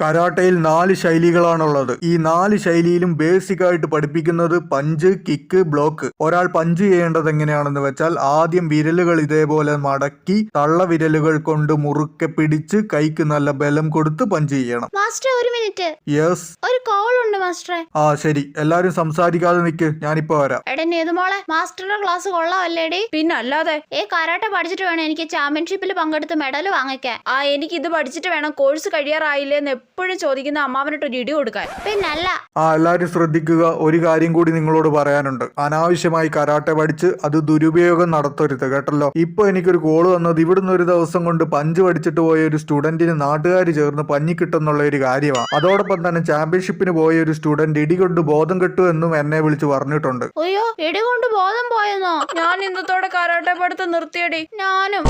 കരാട്ടയിൽ 4 ശൈലികളാണുള്ളത്. ഈ 4 ശൈലിയിലും ബേസിക് ആയിട്ട് പഠിപ്പിക്കുന്നത് പഞ്ച്, കിക്ക്, ബ്ലോക്ക്. ഒരാൾ പഞ്ച് ചെയ്യേണ്ടത് എങ്ങനെയാണെന്ന് വെച്ചാൽ ആദ്യം വിരലുകൾ ഇതേപോലെ മടക്കി തള്ള വിരലുകൾ കൊണ്ട് മുറുക്കെ പിടിച്ച് കൈക്ക് നല്ല ബലം കൊടുത്ത് പഞ്ച് ചെയ്യണം. മാസ്റ്റർ ഒരു മിനിറ്റ്. യെസ്. ഒരു കോൾ ഉണ്ട് മാസ്റ്ററെ. ആ ശരി, എല്ലാരും സംസാരിക്കാതെ നിക്ക്, ഞാനിപ്പോ വരാം. എടാ നേതുമോളെ, മാസ്റ്ററുടെ ക്ലാസ് കൊള്ളാമല്ലേടി? പിന്നെ അല്ലാതെ. കരാട്ടെ പഠിച്ചിട്ട് വേണം എനിക്ക് ചാമ്പ്യൻഷിപ്പിൽ പങ്കെടുത്ത് മെഡൽ വാങ്ങിക്കാൻ. എനിക്ക് ഇത് പഠിച്ചിട്ട് വേണം കോഴ്സ് കഴിയാറായില്ലേന്ന് എപ്പോഴും ചോദിക്കുന്ന അമ്മാവനിട്ട് ഒരു ഇടി കൊടുക്കാൻ. പിന്നല്ല. എല്ലാരും ശ്രദ്ധിക്കുക, ഒരു കാര്യം കൂടി നിങ്ങളോട് പറയാനുണ്ട്. അനാവശ്യമായി കരാട്ടെ പഠിച്ച് അത് ദുരുപയോഗം നടത്തരുത് കേട്ടല്ലോ. ഇപ്പൊ എനിക്കൊരു കോള് വന്നത് ഇവിടുന്ന് ഒരു ദിവസം കൊണ്ട് പഞ്ച് പഠിച്ചിട്ട് പോയ ഒരു സ്റ്റുഡന്റിന് നാട്ടുകാർ ചേർന്ന് പഞ്ഞി കിട്ടുന്നുള്ള ഒരു കാര്യമാണ്. അതോടൊപ്പം തന്നെ ചാമ്പ്യൻഷിപ്പിന് പോയ ഒരു സ്റ്റുഡന്റ് ഇടികൊണ്ട് ബോധം കെട്ടു എന്നും എന്നെ വിളിച്ച് പറഞ്ഞിട്ടുണ്ട്. അയ്യോ, ഇടികൊണ്ട് ബോധം പോയെന്നോ? ഞാൻ ഇന്നത്തോടെ കരാട്ടെ പഠിത്തം നിർത്തിയടി. ഞാനും.